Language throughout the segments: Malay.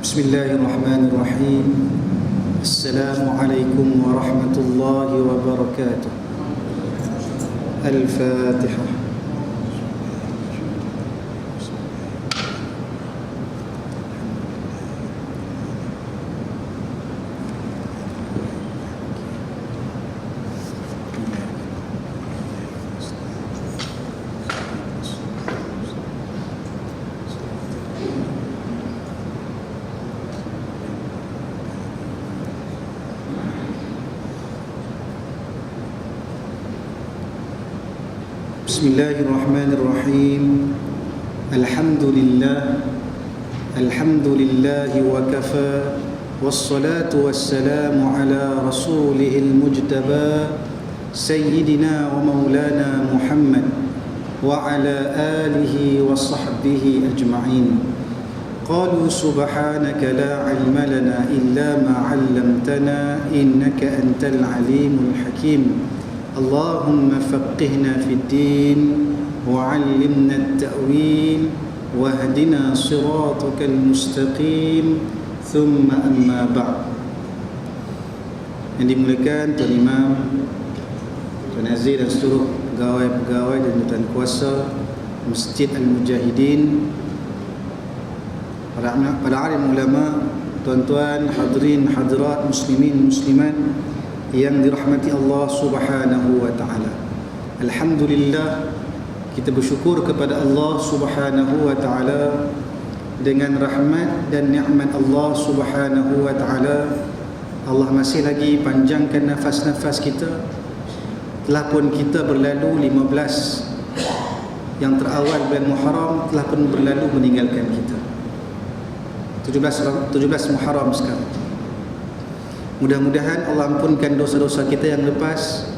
Bismillahirrahmanirrahim. Assalamualaikum warahmatullahi wabarakatuh. Al-Fatihah. Bismillahirrahmanirrahim. Alhamdulillah wa kafa, wassalatu wassalamu ala rasulihil mujtaba sayyidina wa maulana Muhammad wa ala alihi wa sahbihi ajma'in. Qalu subhanaka la ilma lana illa ma 'allamtana innaka antal alimul hakim. Allahumma faqihna fid din wa'allimna at-ta'wil wahdina siratakal mustaqim. Thumma amma ba'd. Yang dimuliakan Tuan Imam, Tuan Aziz dan seluruh pegawai-pegawai dan tuan kuasa Masjid Al-Mujahidin, para alim ulama, tuan-tuan hadirin hadirat muslimin muslimat yang dirahmati Allah Subhanahu wa taala. Alhamdulillah, kita bersyukur kepada Allah Subhanahu wa taala dengan rahmat dan nikmat Allah Subhanahu wa taala. Allah masih lagi panjangkan nafas-nafas kita. Telah pun kita berlalu 15 yang terawal bulan Muharram, telah pun berlalu meninggalkan kita. 17 Muharram sekarang. Mudah-mudahan Allah ampunkan dosa-dosa kita yang lepas,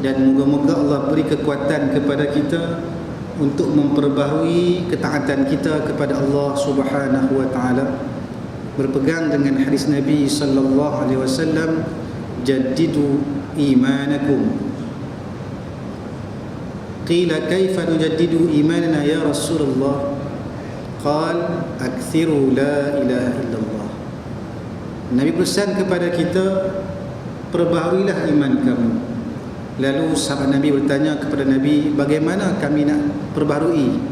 dan moga-moga Allah beri kekuatan kepada kita untuk memperbaharui ketaatan kita kepada Allah Subhanahu wa taala, berpegang dengan hadis Nabi sallallahu alaihi wasallam, jaddidu imanakum. Qila kaifa nujaddidu imanana ya Rasulullah? Qal akthiru la ilaha illallah. Nabi berpesan kepada kita, perbaharuilah iman kamu. Lalu sahabat Nabi bertanya kepada Nabi, bagaimana kami nak perbaharui,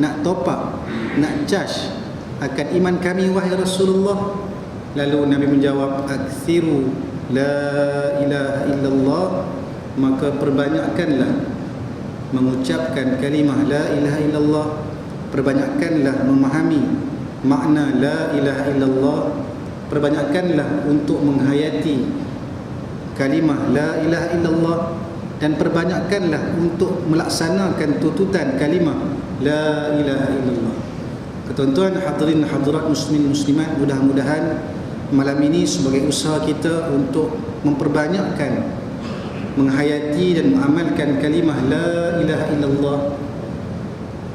nak top up, nak charge akan iman kami wahai Rasulullah? Lalu Nabi menjawab, akthiru la ilaha illallah. Maka perbanyakkanlah mengucapkan kalimah la ilaha illallah, perbanyakkanlah memahami makna la ilaha illallah, perbanyakkanlah untuk menghayati kalimah la ilaha illallah, dan perbanyakkanlah untuk melaksanakan tuntutan kalimah la ilaha illallah. Tuan-tuan hadirin hadirat muslimin muslimat, mudah-mudahan malam ini sebagai usaha kita untuk memperbanyakkan menghayati dan mengamalkan kalimah la ilaha illallah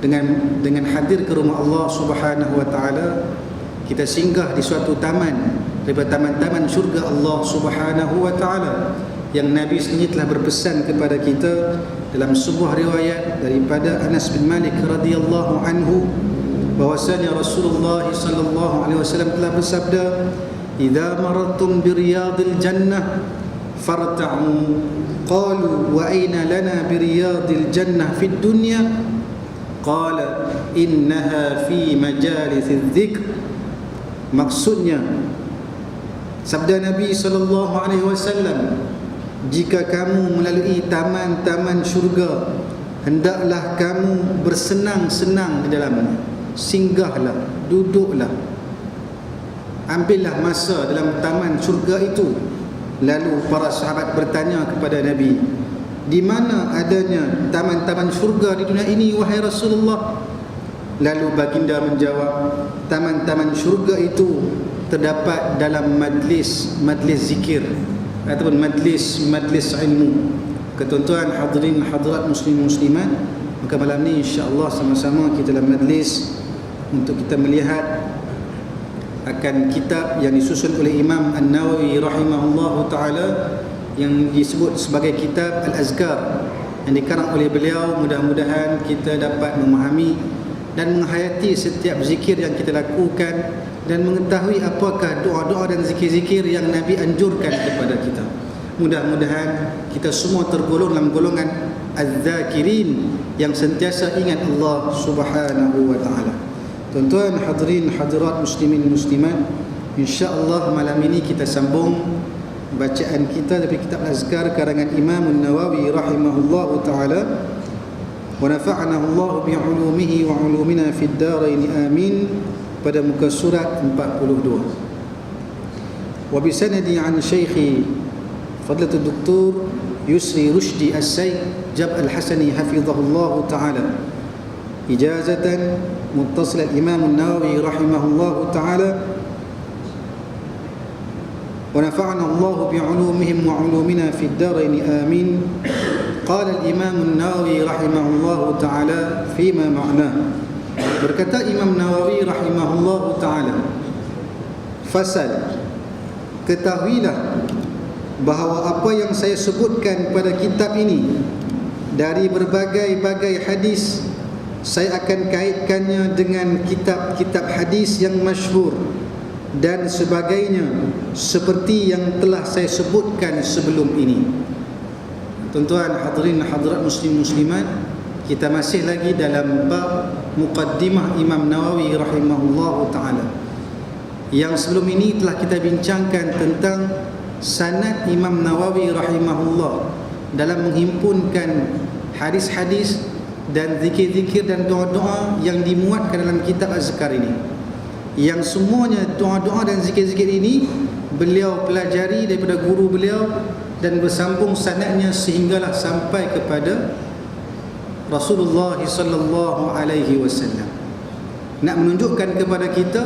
dengan hadir ke rumah Allah Subhanahu wa taala. Kita singgah di suatu taman daripada taman-taman syurga Allah Subhanahu wa taala, yang Nabi sendiri telah berpesan kepada kita dalam sebuah riwayat daripada Anas bin Malik radhiyallahu anhu, bahwasanya Rasulullah sallallahu alaihi wasallam telah bersabda, "Idza marartum bi riyadil jannah farta'u." Qalu wa aina lana bi riyadil jannah fid dunya? Qala innaha fi majalisiz dzikr. Maksudnya, sabda Nabi sallallahu alaihi wasallam, jika kamu melalui taman-taman syurga, hendaklah kamu bersenang-senang di dalamnya. Singgahlah, duduklah, ambillah masa dalam taman syurga itu. Lalu para sahabat bertanya kepada Nabi, di mana adanya taman-taman syurga di dunia ini wahai Rasulullah? Lalu baginda menjawab, taman-taman syurga itu terdapat dalam majlis zikir ataupun majlis ilmu. Ketuan-tuan hadirin hadirat muslim muslimat, maka malam ni insya-Allah sama-sama kita dalam majlis untuk kita melihat akan kitab yang disusun oleh Imam An-Nawawi rahimahullahu taala, yang disebut sebagai kitab Al-Azkar, yang dikarang oleh beliau. Mudah-mudahan kita dapat memahami dan menghayati setiap zikir yang kita lakukan dan mengetahui apakah doa-doa dan zikir-zikir yang Nabi anjurkan kepada kita. Mudah-mudahan kita semua tergolong dalam golongan az-zakirin yang sentiasa ingat Allah Subhanahu wa taala. Tuan-tuan hadirin hadirat muslimin muslimat, insya-Allah malam ini kita sambung bacaan kita dari kitab Azkar karangan Imam An-Nawawi rahimahullahu taala. Wa nafa'ana Allah bi 'ulumihi wa 'ulumina fid dharain amin, pada muka surat 42. Wa bi sanadi an Syekh Fadlatul Doktor Yusri Rushdi As-Sayyid Jab Al-Hasani hafizahullah ta'ala ijazatan muttasil al-Imam An-Nawawi rahimahullah ta'ala wa nafa'ana Allah bi'ulumihim wa 'ulumina fid dharain amin. Qala al-Imam An-Nawawi rahimahullah ta'ala fima ma'na, berkata Imam Nawawi rahimahullah ta'ala, fasal, ketahuilah bahawa apa yang saya sebutkan pada kitab ini dari berbagai-bagai hadis, saya akan kaitkannya dengan kitab-kitab hadis yang masyhur dan sebagainya seperti yang telah saya sebutkan sebelum ini. Tuan-tuan hadirin hadirat muslim muslimat, kita masih lagi dalam bab muqaddimah Imam Nawawi rahimahullahu taala. Yang sebelum ini telah kita bincangkan tentang sanad Imam Nawawi rahimahullah dalam menghimpunkan hadis-hadis dan zikir-zikir dan doa-doa yang dimuatkan dalam kitab Azkar ini, yang semuanya doa-doa dan zikir-zikir ini beliau pelajari daripada guru beliau dan bersambung sanadnya sehinggalah sampai kepada Rasulullah sallallahu alaihi wasallam. Nak menunjukkan kepada kita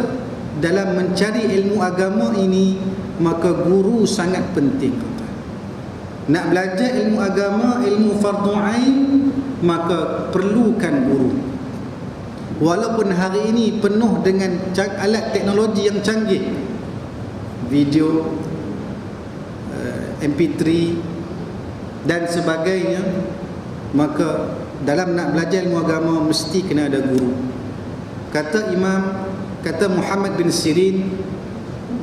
dalam mencari ilmu agama ini, maka guru sangat penting. Nak belajar ilmu agama, ilmu fardu ain, maka perlukan guru. Walaupun hari ini penuh dengan alat teknologi yang canggih, video, MP3 dan sebagainya, maka dalam nak belajar ilmu agama mesti kena ada guru. Kata Muhammad bin Sirin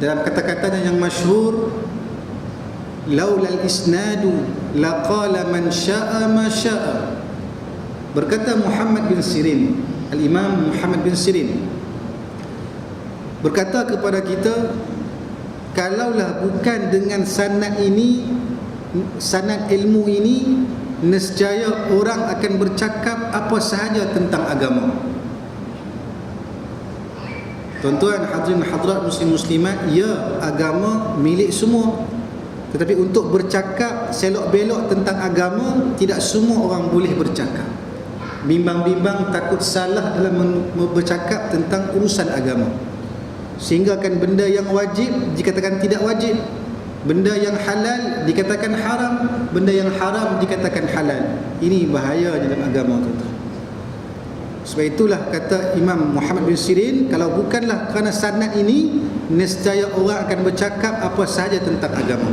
dalam kata-katanya yang masyhur, laulal isnadu laqala man syaa ma syaa. Berkata Muhammad bin Sirin, al-Imam Muhammad bin Sirin berkata kepada kita, kalaulah bukan dengan sanad ini, sanad ilmu ini, nescaya orang akan bercakap apa sahaja tentang agama. Tuan-tuan hadirin hadirat muslim muslimat, ya, agama milik semua, tetapi untuk bercakap selok-belok tentang agama, tidak semua orang boleh bercakap. Bimbang-bimbang takut salah dalam bercakap tentang urusan agama, sehingga kan benda yang wajib dikatakan tidak wajib, benda yang halal dikatakan haram, benda yang haram dikatakan halal. Ini bahaya dalam agama, tuan-tuan. Sebab itulah kata Imam Muhammad bin Sirin, kalau bukanlah kerana sanad ini, nescaya orang akan bercakap apa sahaja tentang agama.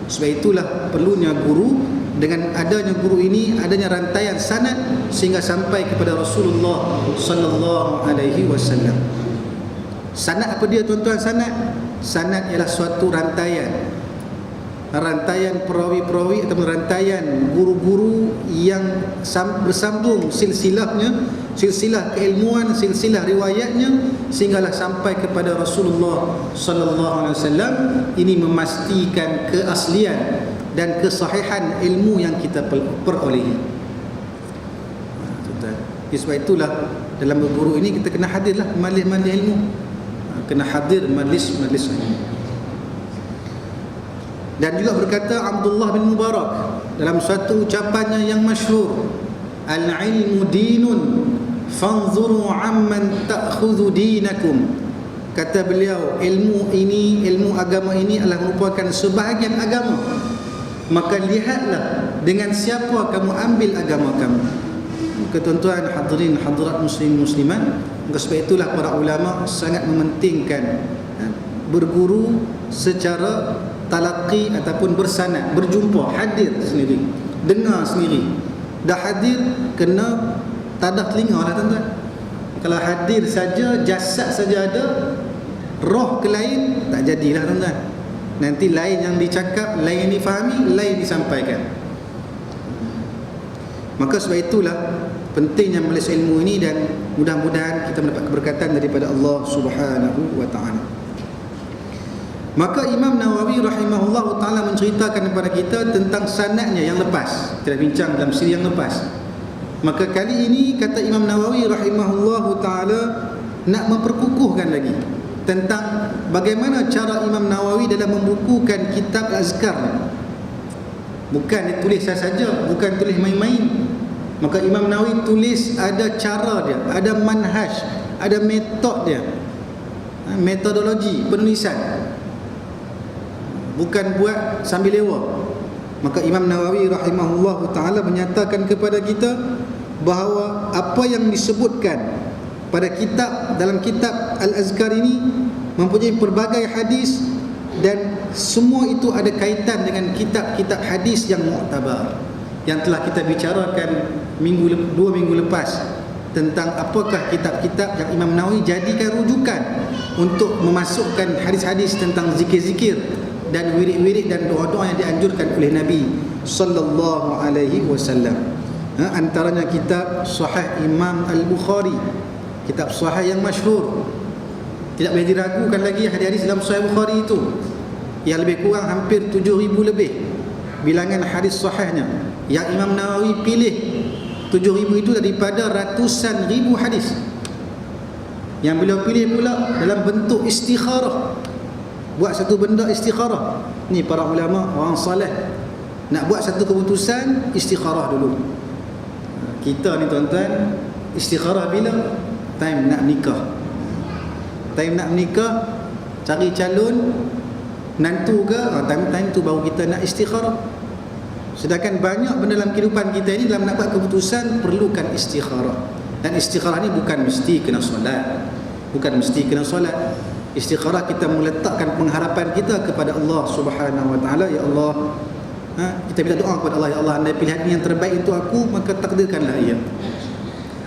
Sebab itulah perlunya guru. Dengan adanya guru ini, adanya rantaian sanad sehingga sampai kepada Rasulullah sallallahu alaihi wasallam. Sanad apa dia, tuan-tuan? Sanad ialah suatu rantaian perawi-perawi atau rantaian guru-guru yang bersambung silsilahnya, silsilah keilmuan, silsilah riwayatnya, sehinggalah sampai kepada Rasulullah sallallahu alaihi wasallam. Ini memastikan keaslian dan kesahihan ilmu yang kita perolehi. Sebab itulah dalam berguru ini kita kena hadirlah majlis-majlis ilmu, kena hadir majlis-majlis ilmu. Dan juga berkata Abdullah bin Mubarak dalam suatu ucapannya yang masyhur, al-ilmu dinun fanzuru amman ta'khudhu dinakum. Kata beliau, ilmu ini, ilmu agama ini adalah merupakan sebahagian agama, maka lihatlah dengan siapa kamu ambil agama kamu. Tuan-tuan hadirin hadirat muslim muslimat, sebab itulah para ulama sangat mementingkan berguru secara talaqi ataupun bersanad, berjumpa, hadir sendiri, dengar sendiri. Dah hadir, kena tadah telinga lah, tuan-tuan. Kalau hadir saja, jasad saja ada, roh ke lain, tak jadilah tuan-tuan. Nanti lain yang dicakap, lain yang difahami, lain disampaikan. Maka sebab itulah pentingnya majlis ilmu ini, dan mudah-mudahan kita mendapat keberkatan daripada Allah Subhanahu wa taala. Maka Imam Nawawi rahimahullah taala menceritakan kepada kita tentang sanadnya yang lepas. Kita bincang dalam siri yang lepas. Maka kali ini kata Imam Nawawi rahimahullah taala nak memperkukuhkan lagi tentang bagaimana cara Imam Nawawi dalam membukukan kitab Azkar. Bukan ditulis saja, bukan tulis main-main. Maka Imam Nawawi tulis ada cara dia, ada manhaj, ada metod dia, metodologi penulisan. Bukan buat sambil lewa. Maka Imam Nawawi rahimahullah ta'ala menyatakan kepada kita bahawa apa yang disebutkan pada kitab, dalam kitab Al-Azkar ini mempunyai pelbagai hadis, dan semua itu ada kaitan dengan kitab-kitab hadis yang muktabar, yang telah kita bicarakan 2 minggu lepas tentang apakah kitab-kitab yang Imam Nawawi jadikan rujukan untuk memasukkan hadis-hadis tentang zikir-zikir dan wirid-wirid dan doa-doa yang dianjurkan oleh Nabi sallallahu alaihi wasallam. Antaranya kitab Sahih Imam Al-Bukhari, kitab sahih yang masyhur. Tidak boleh diragukan lagi hadis-hadis dalam Sahih Bukhari itu, yang lebih kurang hampir 7,000 lebih bilangan hadis sahihnya, yang Imam Nawawi pilih 7,000 itu daripada ratusan ribu hadis yang beliau pilih pula dalam bentuk istikharah. Buat satu benda istikharah. Ni para ulama, orang salih, nak buat satu keputusan, istikharah dulu. Kita ni tuan-tuan, istikharah bila? Time nak menikah. Time nak menikah, cari calon menantu ke, time tu baru kita nak istikharah. Sedangkan banyak benda dalam kehidupan kita ini, dalam nak buat keputusan perlukan istikharah. Dan istikharah ni bukan mesti kena solat, bukan mesti kena solat. Istikharah kita meletakkan pengharapan kita kepada Allah Subhanahu wa taala. Ya Allah, kita minta doa kepada Allah, ya Allah, andai pilihan ini yang terbaik untuk aku, maka takdirkanlah ia.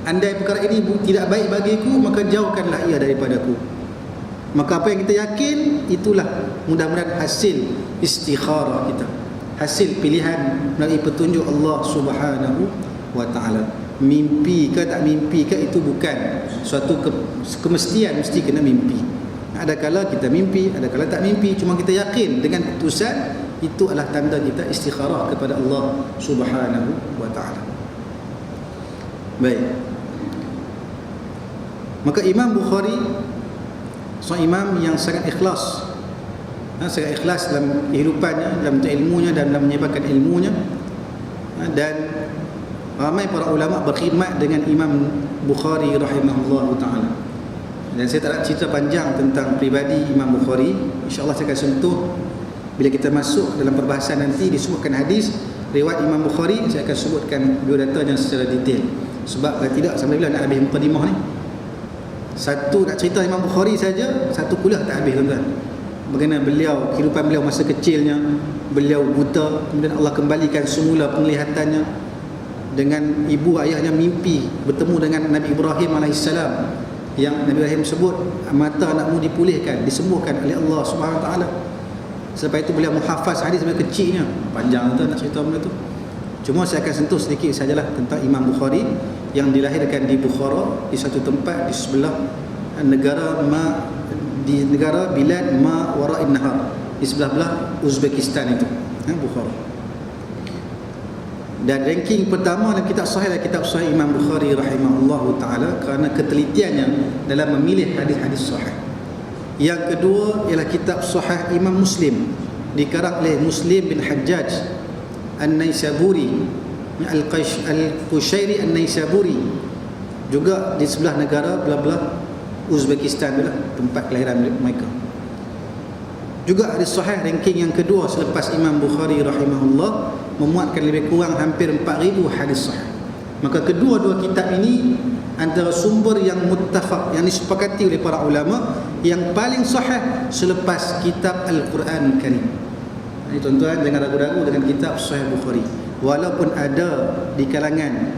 Andai perkara ini tidak baik bagiku, maka jauhkanlah ia daripadaku. Maka apa yang kita yakin, itulah mudah-mudahan hasil istikharah kita, hasil pilihan melalui petunjuk Allah Subhanahu wa taala. Mimpi ke tak mimpi ke, itu bukan suatu kemestian mesti kena mimpi. Ada kala kita mimpi, ada kala tak mimpi. Cuma kita yakin dengan keputusan, itu adalah tanda kita istikharah kepada Allah Subhanahu wa ta'ala. Baik. Maka Imam Bukhari seorang imam yang sangat ikhlas, sangat ikhlas dalam kehidupannya, dalam ilmunya, dan dalam menyebarkan ilmunya. Dan ramai para ulama berkhidmat dengan Imam Bukhari rahimahullah ta'ala. Dan saya tak nak cerita panjang tentang pribadi Imam Bukhari. InsyaAllah saya akan sentuh bila kita masuk dalam perbahasan nanti, disebutkan hadis riwayat Imam Bukhari, saya akan sebutkan biodatanya secara detail. Sebab kalau tidak, sampai bila nak habis mukadimah ni, satu nak cerita Imam Bukhari saja, satu kuliah tak habis tuan-tuan. Bagaimana beliau, kehidupan beliau masa kecilnya, beliau buta, kemudian Allah kembalikan semula penglihatannya, dengan ibu ayahnya mimpi bertemu dengan Nabi Ibrahim AS, yang Nabi Ibrahim sebut mata anakmu dipulihkan, disembuhkan oleh Allah Subhanahu Wa Taala. Selepas itu beliau menghafaz hadis sampai kecilnya. Panjang tu nak cerita benda tu. Cuma saya akan sentuh sedikit sajalah tentang Imam Bukhari yang dilahirkan di Bukhara, di satu tempat di sebelah negara bilad ma wara'in nahar, di sebelah-belah Uzbekistan itu, Bukhara. Dan ranking pertama dalam kitab sahih adalah kitab sahih Imam Bukhari rahimahullahu ta'ala, kerana ketelitiannya dalam memilih hadis-hadis sahih. Yang kedua ialah kitab sahih Imam Muslim, dikarang oleh Muslim bin Hajjaj An-Naisaburi Al-Qushairi An-Naisaburi, juga di sebelah negara belah-belah Uzbekistan itulah tempat kelahiran mereka. Juga hadis sahih ranking yang kedua selepas Imam Bukhari rahimahullah, memuatkan lebih kurang hampir 4,000 hadis sahih. Maka kedua-dua kitab ini antara sumber yang muttafaq, yang disepakati oleh para ulama, yang paling sahih selepas kitab Al-Quran Karim. Jadi tuan-tuan jangan ragu-ragu dengan kitab Sahih Bukhari. Walaupun ada di kalangan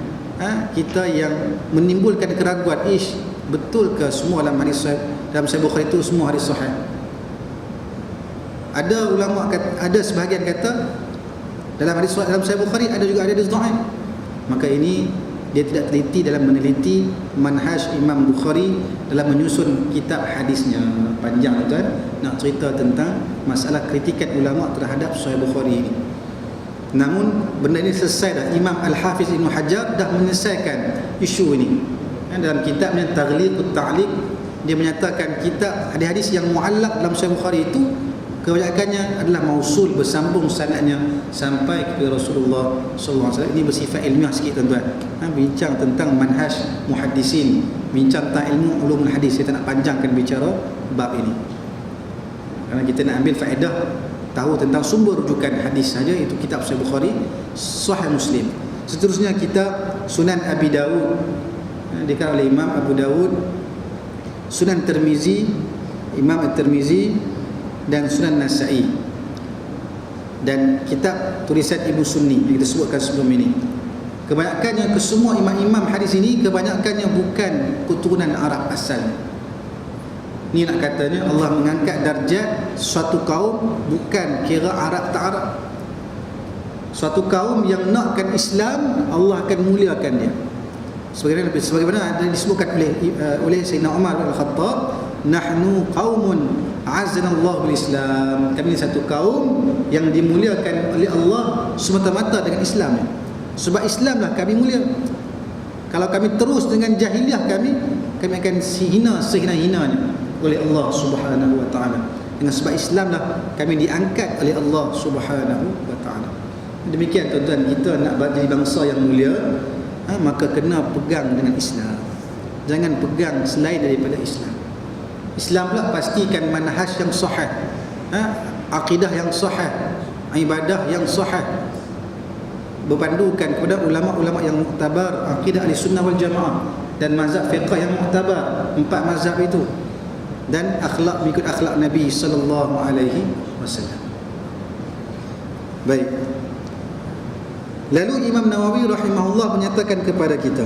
kita yang menimbulkan keraguan, betul ke semua dalam hadis sahih dalam Sahih Bukhari itu semua hadis sahih. Ada ulama ada sebahagian kata dalam hadis dalam Sahih Bukhari ada juga hadis dhaif. Maka ini dia tidak teliti dalam meneliti manhaj Imam Bukhari dalam menyusun kitab hadisnya. Panjang tuan nak cerita tentang masalah kritikan ulama terhadap Sahih Bukhari ini. Namun benda ini selesai dah. Imam Al-Hafiz Ibn Hajar dah menyelesaikan isu ini. Dalam kitabnya Taghliqut Ta'liq, dia menyatakan kitab hadis-hadis yang muallaq dalam Sahih Bukhari itu kebanyakannya adalah mausul, bersambung sanadnya sampai kepada Rasulullah sallallahu alaihi wasallam. Ini bersifat ilmiah sikit tuan-tuan. Bincang tentang manhaj muhaddisin, bincang tentang ilmu ulumul hadis. Saya tak nak panjangkan bicara bab ini. Kerana kita nak ambil faedah tahu tentang sumber rujukan hadis saja, itu kitab Sahih Bukhari, Sahih Muslim. Seterusnya kitab Sunan Abi Dawud, dikarang oleh Imam Abu Dawud, Sunan Tirmizi, Imam At-Tirmizi dan Sunan Nasa'i, dan kitab tulisan Ibnu Sunni yang kita sebutkan sebelum ini. Kebanyakannya kesemua imam-imam hadis ini kebanyakannya bukan keturunan Arab asal. Ni nak katanya Allah mengangkat darjat suatu kaum bukan kira Arab tak Arab. Suatu kaum yang nakkan Islam, Allah akan muliakan dia. Sebagaimana ada disebutkan oleh Sayyidina Umar bin Al-Khattab, nahnu qaumun a'azzanallahu bil Islam. Kami satu kaum yang dimuliakan oleh Allah semata-mata dengan Islam. Sebab Islamlah kami mulia. Kalau kami terus dengan jahiliah kami akan hina sehina-hinanya oleh Allah Subhanahu wa taala. Dengan sebab Islamlah kami diangkat oleh Allah Subhanahu wa taala. Demikian tuan-tuan, kita nak jadi bangsa yang mulia, maka kena pegang dengan Islam. Jangan pegang selain daripada Islam. Islam pula pastikan manhaj yang sahih, akidah yang sahih, ibadah yang sahih, berpandukan kepada ulama-ulama yang muktabar, akidah ahli sunnah wal jamaah, dan mazhab fiqh yang muktabar, 4 mazhab itu, dan akhlak mengikut akhlak Nabi sallallahu alaihi wasallam. Baik. Lalu Imam Nawawi rahimahullah menyatakan kepada kita,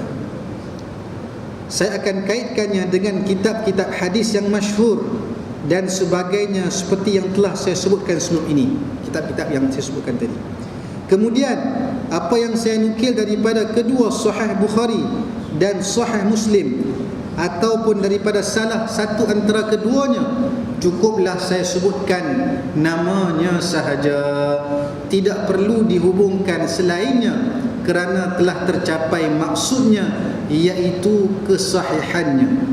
saya akan kaitkannya dengan kitab-kitab hadis yang masyhur dan sebagainya seperti yang telah saya sebutkan sebelum ini, kitab-kitab yang saya sebutkan tadi. Kemudian apa yang saya nukil daripada kedua Sahih Bukhari dan Sahih Muslim, ataupun daripada salah satu antara keduanya, cukuplah saya sebutkan namanya sahaja, tidak perlu dihubungkan selainnya, kerana telah tercapai maksudnya, iaitu kesahihannya.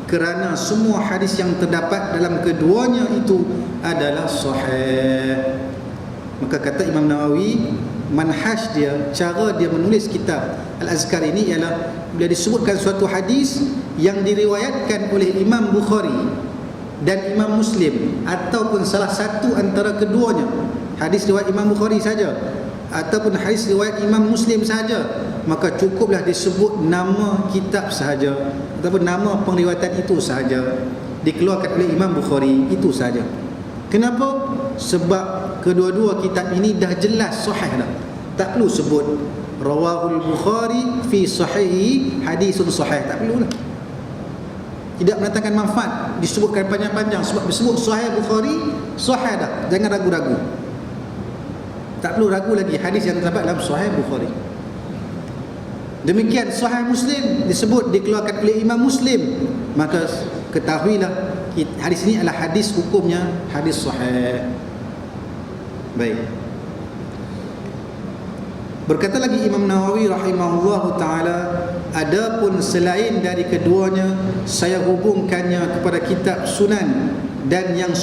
Kerana semua hadis yang terdapat dalam keduanya itu adalah sahih. Maka kata Imam Nawawi, manhaj dia, cara dia menulis kitab Al-Azkar ini ialah bila disebutkan suatu hadis yang diriwayatkan oleh Imam Bukhari dan Imam Muslim, ataupun salah satu antara keduanya, hadis riwayat Imam Bukhari saja ataupun hadis riwayat Imam Muslim saja, maka cukuplah disebut nama kitab sahaja ataupun nama penriwayatan itu sahaja, dikeluarkan oleh Imam Bukhari, itu sahaja. Kenapa? Sebab kedua-dua kitab ini dah jelas sahih dah, tak perlu sebut rawahul Bukhari fi sahihi hadisun sahih, tak perlu lah. Tidak mendatangkan manfaat disebutkan panjang-panjang, sebab disebut sahih Bukhari sahih dah, jangan ragu-ragu. Tak perlu ragu lagi hadis yang terdapat dalam sahih Bukhari. Demikian sahih Muslim disebut dikeluarkan oleh Imam Muslim, maka ketahuilah hadis ini adalah hadis hukumnya hadis sahih. Baik. Berkata lagi Imam Nawawi rahimahullahu taala, adapun selain dari keduanya, saya hubungkannya kepada kitab Sunan dan yang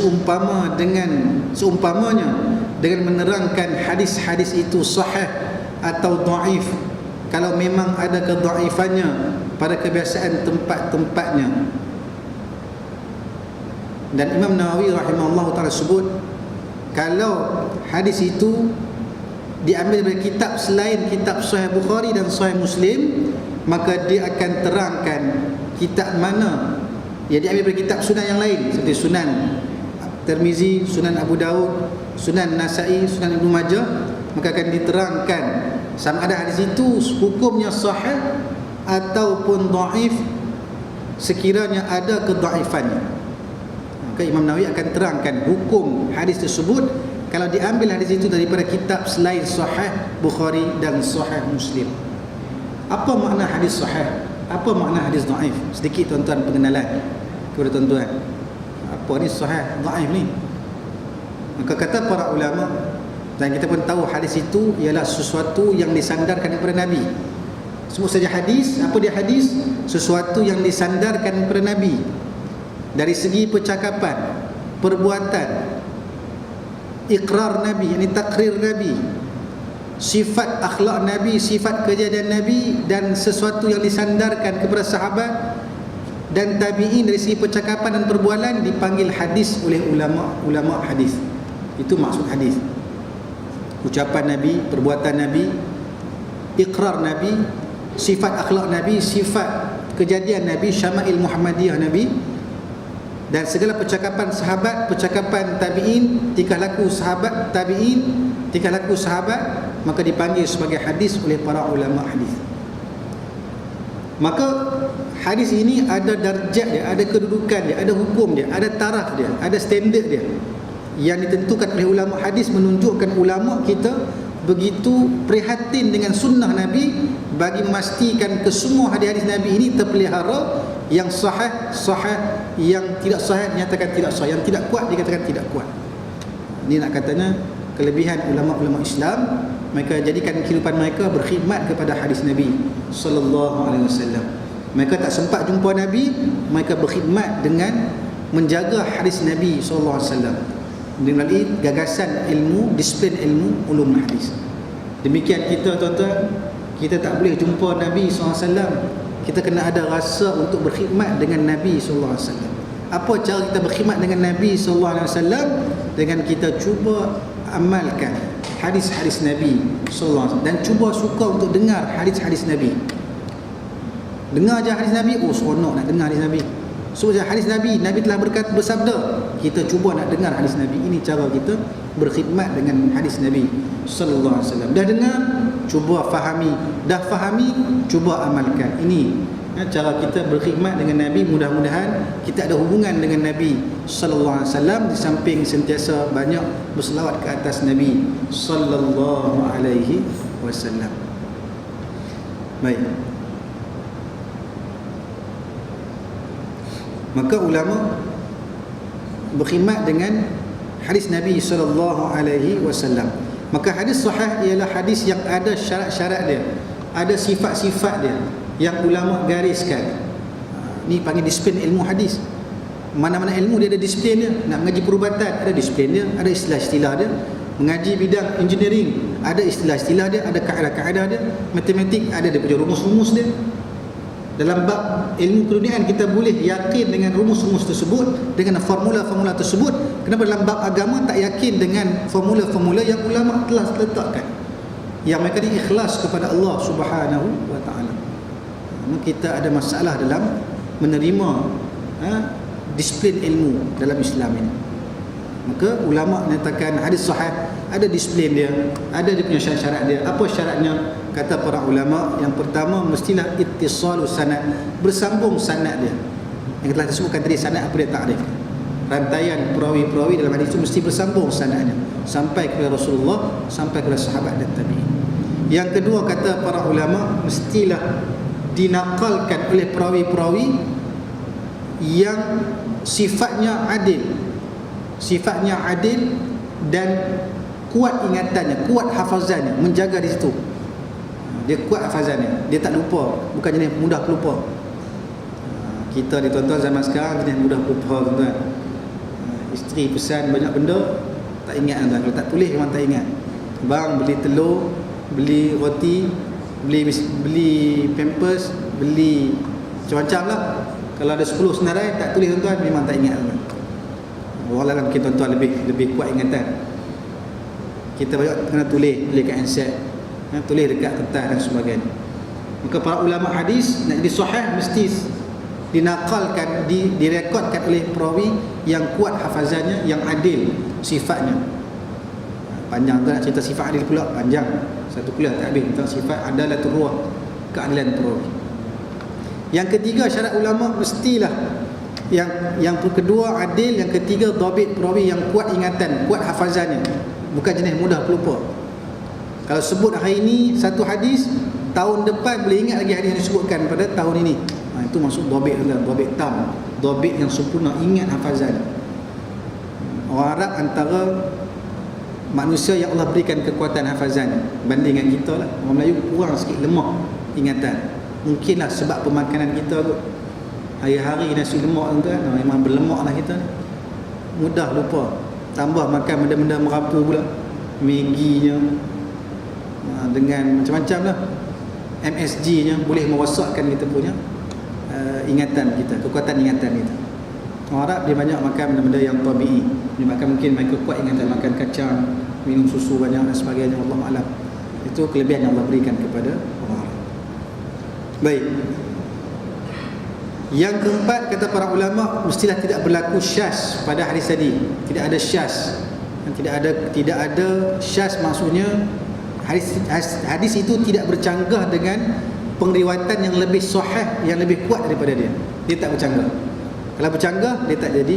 seumpamanya dengan menerangkan hadis-hadis itu sahih atau dhaif, kalau memang ada kedhaifannya pada kebiasaan tempat-tempatnya. Dan Imam Nawawi rahimahullahu taala sebut, kalau hadis itu diambil dari kitab selain kitab Sahih Bukhari dan Sahih Muslim, maka dia akan terangkan kitab mana yang diambil dari kitab sunan yang lain, seperti Sunan Tirmizi, Sunan Abu Dawud, Sunan Nasa'i, Sunan Ibnu Majah, maka akan diterangkan sama ada hadis itu hukumnya sahih ataupun dhaif sekiranya ada kedhaifannya. Maka Imam Nawawi akan terangkan hukum hadis tersebut kalau diambil hadis itu daripada kitab selain Sahih Bukhari dan Sahih Muslim. Apa makna hadis sahih? Apa makna hadis dhaif? Sedikit tuan-tuan pengenalan kepada tuan-tuan. Apa ni sahih, dhaif ni? Maka kata para ulama, dan kita pun tahu hadis itu ialah sesuatu yang disandarkan kepada Nabi. Sebut saja hadis, apa dia hadis? Sesuatu yang disandarkan kepada Nabi. Dari segi percakapan, perbuatan, ikrar Nabi, yakni takrir Nabi, sifat akhlak Nabi, sifat kejadian Nabi, dan sesuatu yang disandarkan kepada sahabat dan tabi'in dari segi percakapan dan perbualan dipanggil hadis oleh ulama hadis. Itu maksud hadis. Ucapan Nabi, perbuatan Nabi, ikrar Nabi, sifat akhlak Nabi, sifat kejadian Nabi, syama'il Muhammadiyah Nabi, dan segala percakapan sahabat, percakapan tabi'in, tingkah laku sahabat tabi'in, tingkah laku sahabat, maka dipanggil sebagai hadis oleh para ulama hadis. Maka hadis ini ada darjat dia, ada kedudukan dia, ada hukum dia, ada taraf dia, ada standard dia yang ditentukan oleh ulama hadis, menunjukkan ulama kita begitu prihatin dengan sunnah Nabi bagi memastikan kesemua hadis-hadis Nabi ini terpelihara, yang sahih sahih, yang tidak sahih dinyatakan tidak sahih, yang tidak kuat dikatakan tidak kuat. Ini nak katanya kelebihan ulama-ulama Islam, mereka jadikan kehidupan mereka berkhidmat kepada hadis Nabi sallallahu alaihi wasallam. Mereka tak sempat jumpa Nabi, mereka berkhidmat dengan menjaga hadis Nabi sallallahu alaihi wasallam dengan gagasan ilmu, disiplin ilmu ulum hadis. Demikian kita tuan-tuan, kita tak boleh jumpa Nabi SAW, kita kena ada rasa untuk berkhidmat dengan Nabi SAW. Apa cara kita berkhidmat dengan Nabi SAW? Dengan kita cuba amalkan hadis-hadis Nabi SAW dan cuba suka untuk dengar hadis-hadis Nabi. Dengar je hadis Nabi, oh seronok nak dengar hadis Nabi. So hadis Nabi, Nabi telah bersabda, kita cuba nak dengar hadis Nabi. Ini cara kita berkhidmat dengan hadis Nabi sallallahu alaihi wasallam. Dah dengar, cuba fahami. Dah fahami, cuba amalkan. Ini cara kita berkhidmat dengan Nabi. Mudah-mudahan kita ada hubungan dengan Nabi sallallahu alaihi wasallam, di samping sentiasa banyak berselawat ke atas Nabi sallallahu alaihi wasallam. Baik. Maka ulama berkhidmat dengan hadis Nabi sallallahu alaihi wasallam. Maka hadis sahih ialah hadis yang ada syarat-syarat dia, ada sifat-sifat dia yang ulama gariskan. Ni panggil disiplin ilmu hadis. Mana-mana ilmu dia ada disiplin dia. Nak mengaji perubatan ada disiplin dia, ada istilah-istilah dia. Mengaji bidang engineering ada istilah-istilah dia, ada kaedah-kaedah dia. Matematik ada dia punya rumus-rumus dia. Dalam bab ilmu keduniaan kita boleh yakin dengan rumus-rumus tersebut, dengan formula-formula tersebut. Kenapa dalam bab agama tak yakin dengan formula-formula yang ulama telah letakkan, yang mereka ni ikhlas kepada Allah Subhanahu wa taala? Kita ada masalah dalam menerima disiplin ilmu dalam Islam ini. Maka ulama menyatakan hadis sahih ada disiplin dia, ada dia punya syarat-syarat dia. Apa syaratnya? Kata para ulama, yang pertama mestilah ittisalus sanad, bersambung sanad dia. Yang telah disebutkan tadi, sanad apa dia takrif? Rantaian perawi-perawi dalam hadis itu mesti bersambung sanadnya sampai kepada Rasulullah, sampai kepada sahabat dan tabi'in. Yang kedua kata para ulama, mestilah dinakalkan oleh perawi-perawi yang sifatnya adil. Sifatnya adil dan kuat ingatannya, kuat hafazannya, menjaga di situ. Dia kuat hafazannya, dia tak lupa, bukan jenis mudah pelupa. Kita ni tuan-tuan zaman sekarang jenis mudah pelupa tuan-tuan. Isteri pesan banyak benda tak ingat tuan. Kalau tak tulis memang tak ingat. Bang beli telur, beli roti, beli pampers, beli macam-macam lah. Kalau ada 10 senarai tak tulis tuan-tuan, memang tak ingat tuan. Wallahualam mungkin tuan-tuan lebih kuat ingatan. Kita banyak kena tulis kat handset, tulis dekat kertas dan sebagainya. Maka para ulama hadis nak jadi sahih mesti dinakalkan, direkodkan oleh perawi yang kuat hafazannya, yang adil sifatnya. Panjang tu nak cerita sifat adil pula, panjang. Satu kuliah tak habis tentang sifat adalatul ruh, keadilan perawi. Yang ketiga syarat ulama mestilah Yang kedua adil, yang ketiga dhabit perawi yang kuat ingatan, kuat hafazannya, bukan jenis mudah pelupa. Kalau sebut hari ini satu hadis, tahun depan boleh ingat lagi hadis yang disebutkan pada tahun ini. Itu maksud dhabit, dhabit tam, dhabit yang sempurna, ingat hafazan. Orang Arab antara manusia yang Allah berikan kekuatan hafazan banding dengan kita lah. Orang Melayu kurang sikit, lemah ingatan. Mungkinlah sebab pemakanan kita kot. Hari-hari nasi lemak tuan, memang berlemak lah kita, mudah lupa. Tambah makan benda-benda merapu pula, Maggi-nya dengan macam-macam lah, MSG-nya boleh merosakkan kita punya ingatan kita, kekuatan ingatan kita. Orang Arab dia banyak makan benda-benda yang tabi'i. Dia makan, mungkin mereka kuat ingatan, makan kacang, minum susu banyak dan sebagainya, Allah Alam. Itu kelebihan yang Allah berikan kepada orang Arab. Baik. Yang keempat, kata para ulama, mestilah tidak berlaku syaz pada hadis tadi. Tidak ada syaz. Tidak ada syaz, maksudnya hadis itu tidak bercanggah dengan pengriwayatan yang lebih sahih, yang lebih kuat daripada dia. Dia tak bercanggah. Kalau bercanggah, dia tak jadi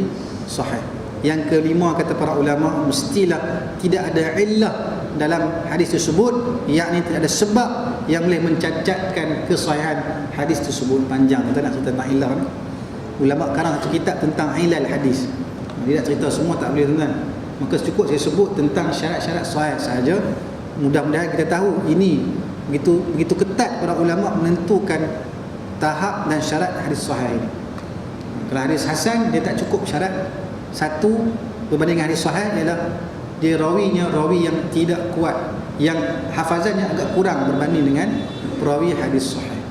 sahih. Yang kelima, kata para ulama, mestilah tidak ada illah dalam hadis tersebut, yakni tidak ada sebab yang boleh mencacatkan kesahihan hadis tersebut. Panjang kita nak cerita tentang illah ni. Ulama karang satu kitab tentang ilal hadis. Dia nak cerita semua tak boleh tuan-tuan. Maka cukup saya sebut tentang syarat-syarat sahih sahaja. Mudah-mudahan kita tahu ini begitu ketat para ulama menentukan tahap dan syarat hadis sahih ini. Kalau hadis hasan, dia tak cukup syarat satu berbanding hadis sahih, ialah dia rawinya rawi yang tidak kuat, yang hafazannya agak kurang berbanding dengan perawi hadis sahih.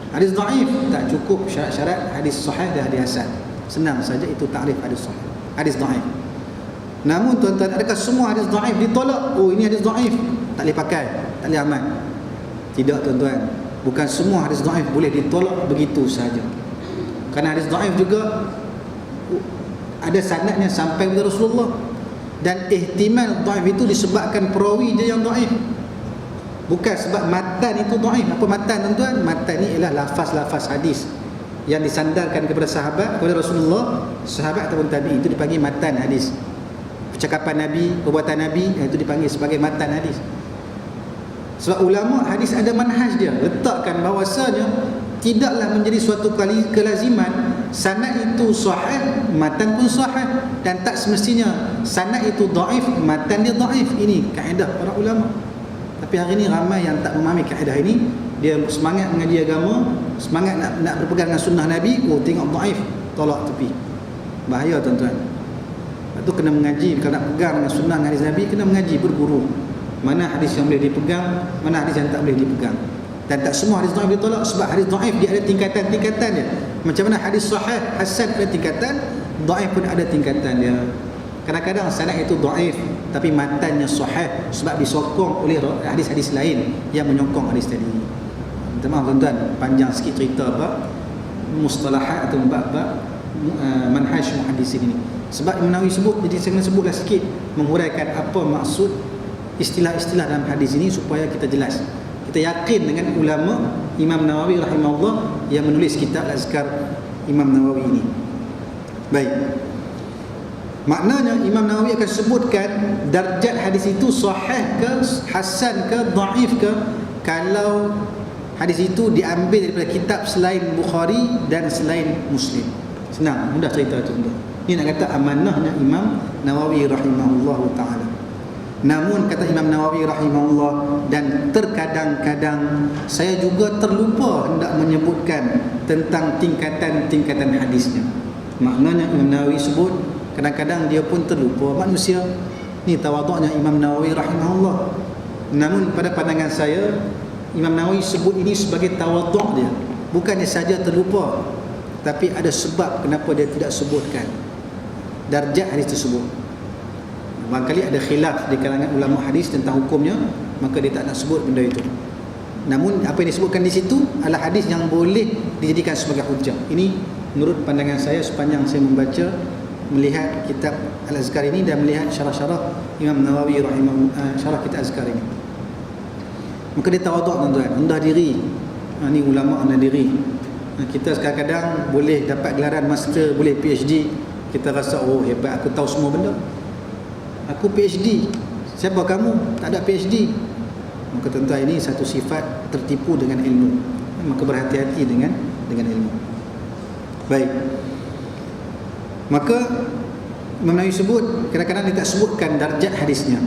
Hadis dhaif tak cukup syarat-syarat hadis sahih dan hadis hasan. Senang saja itu takrif hadis sahih, hadis dhaif. Namun tuan-tuan, adakah semua hadis dhaif ditolak? Oh, ini hadis dhaif, tak boleh pakai, tak boleh amal? Tidak tuan-tuan, bukan semua hadis dhaif boleh ditolak begitu saja. Kerana hadis dhaif juga ada sanadnya sampai kepada Rasulullah, dan ihtimal dhaif itu disebabkan perawi dia yang dhaif, bukan sebab matan itu dhaif. Apa matan tuan-tuan? Matan ni ialah lafaz-lafaz hadis yang disandarkan kepada sahabat, kepada Rasulullah, sahabat ataupun tabi'in, itu dipanggil matan hadis. Percakapan Nabi, perbuatan Nabi, itu dipanggil sebagai matan hadis. Sebab ulama hadis ada manhaj dia, letakkan bahawasanya tidaklah menjadi suatu kelaziman sanad itu sahih, matan pun sahih, dan tak semestinya sanad itu dhaif, matan dia dhaif. Ini kaedah para ulama. Tapi hari ini ramai yang tak memahami kaedah ini. Dia semangat mengaji agama, semangat nak berpegang dengan sunnah Nabi, oh tengok dhaif, tolak tepi. Bahaya tuan-tuan. Lepas tu kena mengaji. Kalau nak pegang dengan sunnah hadis Nabi, kena mengaji, berguru. Mana hadis yang boleh dipegang, mana hadis yang tak boleh dipegang. Dan tak semua hadis dhaif ditolak, sebab hadis dhaif dia ada tingkatan-tingkatan dia. Macam mana hadis sahih, hasan ada tingkatan, dhaif pun ada tingkatan dia. Kadang-kadang sanad itu dhaif tapi matannya sahih sebab disokong oleh hadis-hadis lain yang menyokong hadis tadi. Minta maaf tuan-tuan, panjang sikit cerita bab mustalahat atau bab manhaj muhaddisin ini. Sebab Imam Nawawi sebut, jadi saya kena sebutlah sikit menghuraikan apa maksud istilah-istilah dalam hadis ini supaya kita jelas. Kita yakin dengan ulama Imam Nawawi rahimahullah yang menulis kitab Al-Azkar Imam Nawawi ini. Baik. Maknanya Imam Nawawi akan sebutkan darjat hadis itu sahih ke, hasan ke, dhaif ke, kalau hadis itu diambil daripada kitab selain Bukhari dan selain Muslim. Senang, mudah cerita tu. Ini nak kata amanahnya Imam Nawawi rahimahullah ta'ala. Namun kata Imam Nawawi rahimahullah, dan terkadang-kadang saya juga terlupa hendak menyebutkan tentang tingkatan-tingkatan hadisnya. Maknanya Imam Nawawi sebut, kadang-kadang dia pun terlupa, manusia. Ni tawaduknya Imam Nawawi rahimahullah. Namun pada pandangan saya, Imam Nawawi sebut ini sebagai tawaduk dia. Bukan dia saja terlupa, tapi ada sebab kenapa dia tidak sebutkan darjat hadis tersebut. Barangkali ada khilaf di kalangan ulama hadis tentang hukumnya, maka dia tak nak sebut benda itu. Namun apa yang disebutkan di situ adalah hadis yang boleh dijadikan sebagai hujjah. Ini menurut pandangan saya sepanjang saya membaca, melihat kitab Al-Azkar ini dan melihat syarah-syarah Imam Nawawi rahimahullah, syarah kitab Al-Azkar ini. Maka dia tawaduk tuan-tuan, rendah diri. Ini ulama rendah diri. Kita kadang-kadang boleh dapat gelaran master, boleh PhD, kita rasa oh hebat, aku tahu semua benda. Aku PhD. Siapa kamu? Tak ada PhD. Maka tentu ini satu sifat tertipu dengan ilmu. Maka berhati-hati dengan ilmu. Baik. Maka Imam Nawawi sebut, kadang-kadang dia tak sebutkan darjat hadisnya.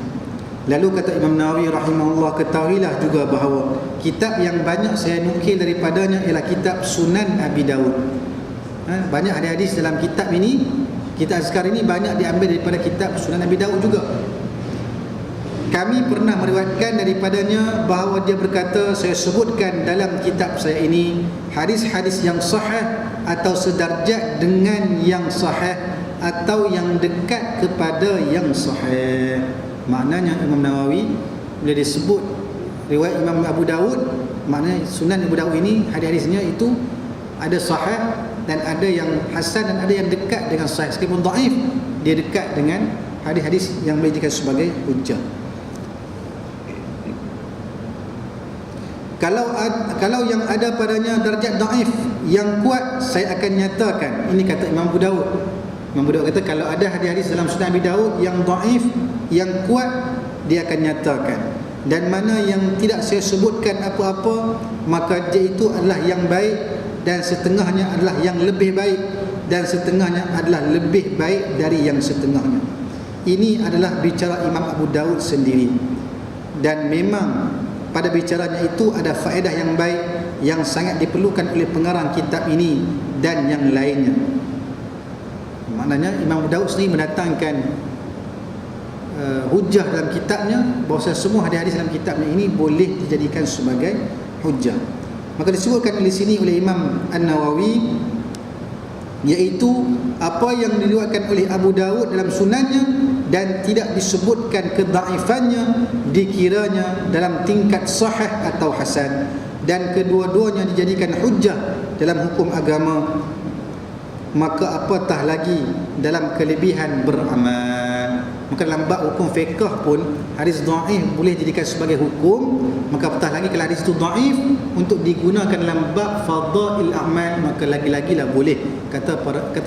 Lalu kata Imam Nawawi rahimahullah, ketahuilah juga bahawa kitab yang banyak saya nukil daripadanya ialah kitab Sunan Abi Dawud. Banyak hadis dalam kitab ini, kitab azkar ini banyak diambil daripada kitab Sunan Abi Dawud juga. Kami pernah meriwayatkan daripadanya bahawa dia berkata, saya sebutkan dalam kitab saya ini hadis-hadis yang sahih atau sedarjat dengan yang sahih atau yang dekat kepada yang sahih. Maknanya Imam Nawawi bila disebut riwayat Imam Abu Dawud, maknanya Sunan Abu Dawud ini hadis-hadisnya itu ada sahih dan ada yang hasan dan ada yang dekat dengan sahih. Meskipun dhaif, dia dekat dengan hadis-hadis yang boleh dijadikan sebagai hujjah. Kalau yang ada padanya darjat dhaif, yang kuat saya akan nyatakan. Ini kata Imam Abu Dawud. Imam Abu Dawud kata kalau ada hadis-hadis dalam Sunan Abi Dawud yang dhaif, yang kuat, dia akan nyatakan. Dan mana yang tidak saya sebutkan apa-apa, maka dia itu adalah yang baik, dan setengahnya adalah yang lebih baik, dan setengahnya adalah lebih baik dari yang setengahnya. Ini adalah bicara Imam Abu Dawud sendiri. Dan memang pada bicaranya itu ada faedah yang baik yang sangat diperlukan oleh pengarang kitab ini dan yang lainnya. Maknanya Imam Abu Dawud sendiri mendatangkan hujah dalam kitabnya bahawa semua hadis-hadis dalam kitabnya ini boleh dijadikan sebagai hujah. Maka disebutkan di sini oleh Imam An-Nawawi, iaitu apa yang diriwayatkan oleh Abu Dawud dalam sunannya dan tidak disebutkan kedhaifannya, dikiranya dalam tingkat sahih atau hasan, dan kedua-duanya dijadikan hujah dalam hukum agama. Maka apatah lagi dalam kelebihan beramal. Maka dalam bab hukum fiqh pun hadis dhaif boleh dijadikan sebagai hukum. Maka apatah lagi kalau hadis itu dhaif untuk digunakan dalam bab fadail a'mal, maka lagi-lagilah boleh. Kata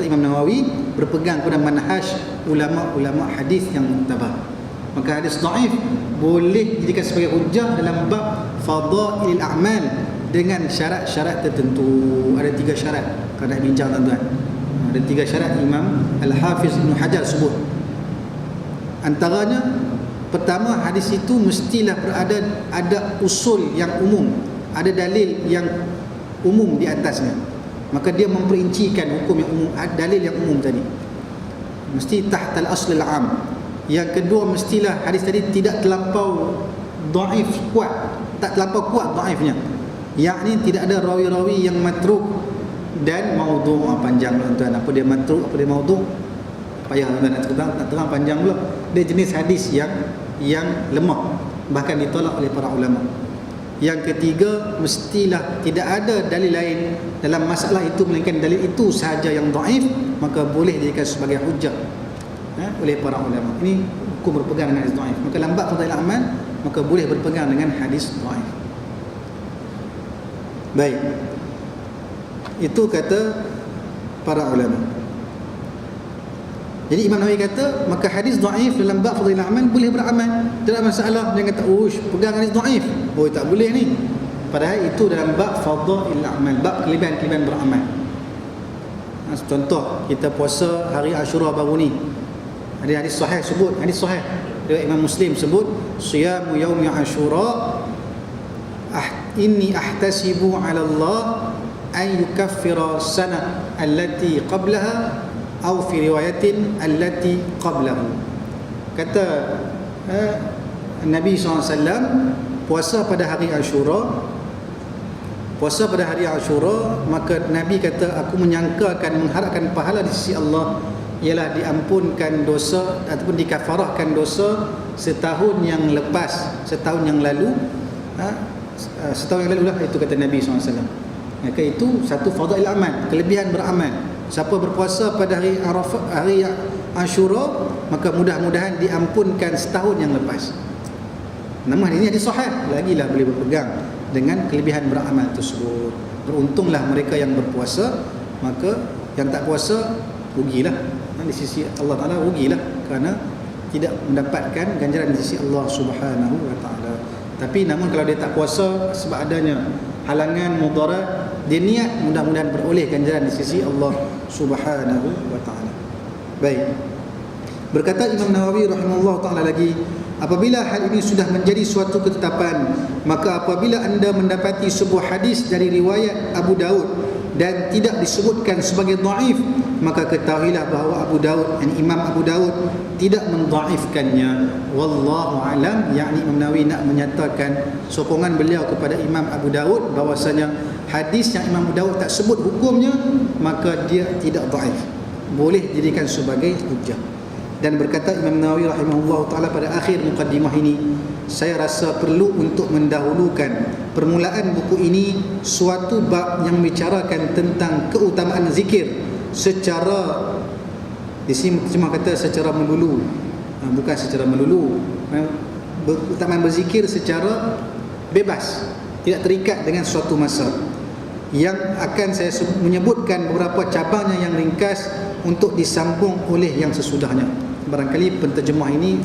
Imam Nawawi, berpegang pada manhaj ulama-ulama hadis yang muktabar. Maka hadis dhaif boleh dijadikan sebagai hujah dalam bab fadail a'mal dengan syarat-syarat tertentu. Ada 3 syarat kalau nak bincang tuan-tuan. Ada 3 syarat Imam Al-Hafiz Ibn Hajar sebut. Antaranya, pertama, hadis itu mestilah ada usul yang umum, ada dalil yang umum di atasnya. Maka dia memperincikan hukum yang umum, dalil yang umum tadi. Mesti tahtal asl al-am. Yang kedua, mestilah hadis tadi tidak terlampau dhaif kuat, tak terlampau kuat dhaifnya. Yakni tidak ada rawi-rawi yang matruk dan maudhu'. Panjang tuan-tuan, apa dia matruk, apa dia maudhu', payah tuan-tuan nak terang panjang pula. Dia jenis hadis yang lemah, bahkan ditolak oleh para ulama. Yang ketiga, mestilah tidak ada dalil lain dalam masalah itu melainkan dalil itu sahaja yang dhaif, maka boleh dijadikan sebagai hujjah oleh para ulama. Ini hukum berpegang dengan hadis dhaif. Maka lambat fadail amal, maka boleh berpegang dengan hadis dhaif. Baik, itu kata para ulama. Jadi Imam Nawawi kata, maka hadis dhaif dalam bab fadail amal boleh beramal, tidak masalah. Jangan kata pegang hadis dhaif, tak boleh ni. Padahal itu dalam bab fadail amal, bab kelebihan-kelebihan beramal. Contoh, kita puasa hari Ashura baru ni, ada hadis sahih sebut, hadis sahih riwayat Imam Muslim sebut, siyamu yaumi Ashura inni ahtasibu 'ala Allah an yukaffira sana allati qablaha aw fi riwayatin allati qablahu. Kata Nabi SAW, puasa pada hari Ashura, maka Nabi kata, aku menyangkakan, mengharapkan pahala di sisi Allah ialah diampunkan dosa ataupun dikafarahkan dosa setahun yang lepas, setahun yang lalu. Setahun yang lalu lah, itu kata Nabi SAW. Maka itu satu fadail amal, kelebihan beramal. Siapa berpuasa pada hari Arafah, hari Ashura, maka mudah-mudahan diampunkan setahun yang lepas. Nama ini hadis sahih, lagilah boleh berpegang dengan kelebihan beramal tersebut. beruntunglah mereka yang berpuasa, maka yang tak puasa rugilah. Di sisi Allah Ta'ala rugilah, kerana tidak mendapatkan ganjaran di sisi Allah Subhanahu wa Ta'ala. Tapi namun kalau dia tak puasa sebab adanya halangan, mudarat, dia niat mudah-mudahan beroleh ganjaran di sisi Allah Subhanahu wa Ta'ala. Baik. Berkata Imam Nawawi rahimahullah ta'ala lagi, apabila hal ini sudah menjadi suatu ketetapan, maka apabila anda mendapati sebuah hadis dari riwayat Abu Daud dan tidak disebutkan sebagai dhaif, maka ketahuilah bahawa Abu Daud, Imam Abu Daud tidak mendhaifkannya. Wallahu alam, yakni Imam Nawawi nak menyatakan sokongan beliau kepada Imam Abu Daud bahwasanya hadis yang Imam Abu Daud tak sebut hukumnya, maka dia tidak dhaif, boleh dijadikan sebagai hujjah. Dan berkata Imam Nawawi rahimahullah ta'ala pada akhir muqaddimah ini, saya rasa perlu untuk mendahulukan permulaan buku ini suatu bab yang membicarakan tentang keutamaan zikir secara, di sini cuma kata secara melulu, bukan secara melulu, keutamaan berzikir secara bebas, tidak terikat dengan suatu masa, yang akan saya menyebutkan beberapa cabangnya yang ringkas untuk disambung oleh yang sesudahnya. Barangkali penterjemah ini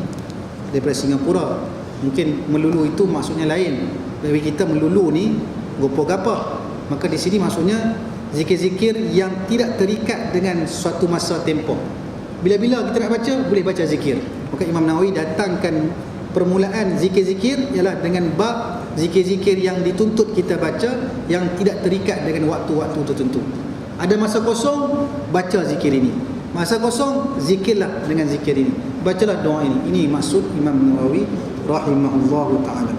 daripada Singapura, mungkin melulu itu maksudnya lain. Bagi kita melulu ni gopo-gapa, maka di sini maksudnya zikir-zikir yang tidak terikat dengan suatu masa tempoh. Bila-bila kita nak baca, boleh baca zikir. Maka Imam Nawawi datangkan permulaan zikir-zikir ialah dengan bab zikir-zikir yang dituntut kita baca yang tidak terikat dengan waktu-waktu tertentu. Ada masa kosong, baca zikir ini. Masa kosong, zikirlah dengan zikir ini, bacalah doa ini. Ini maksud Imam Nawawi rahimahullahu ta'ala.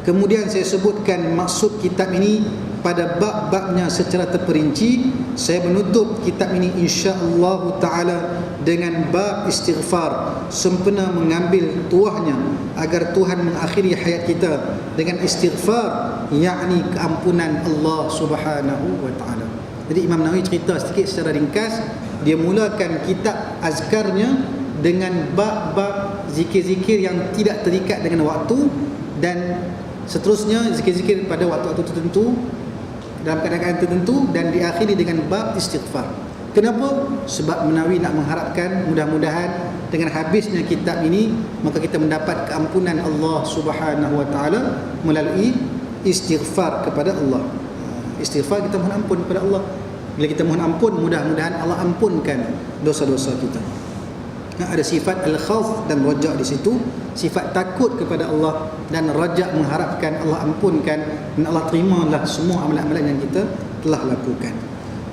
Kemudian saya sebutkan maksud kitab ini pada bab-babnya secara terperinci. Saya menutup kitab ini insya-Allah ta'ala dengan bab istighfar, sempena mengambil tuahnya agar Tuhan mengakhiri hayat kita dengan istighfar, yakni keampunan Allah Subhanahu wa ta'ala. Jadi Imam Nawawi cerita sedikit secara ringkas. Dia mulakan kitab azkarnya dengan bab-bab zikir-zikir yang tidak terikat dengan waktu, dan seterusnya zikir-zikir pada waktu-waktu tertentu dalam keadaan tertentu, dan diakhiri dengan bab istighfar. Kenapa? Sebab Nawawi nak mengharapkan mudah-mudahan dengan habisnya kitab ini maka kita mendapat keampunan Allah Subhanahu wa ta'ala melalui istighfar kepada Allah. Istighfar, kita mohon ampun kepada Allah. Bila kita mohon ampun, mudah-mudahan Allah ampunkan dosa-dosa kita. Ada sifat al-khawf dan raja' di situ, sifat takut kepada Allah dan raja' mengharapkan Allah ampunkan dan Allah terimalah semua amalan-amalan yang kita telah lakukan.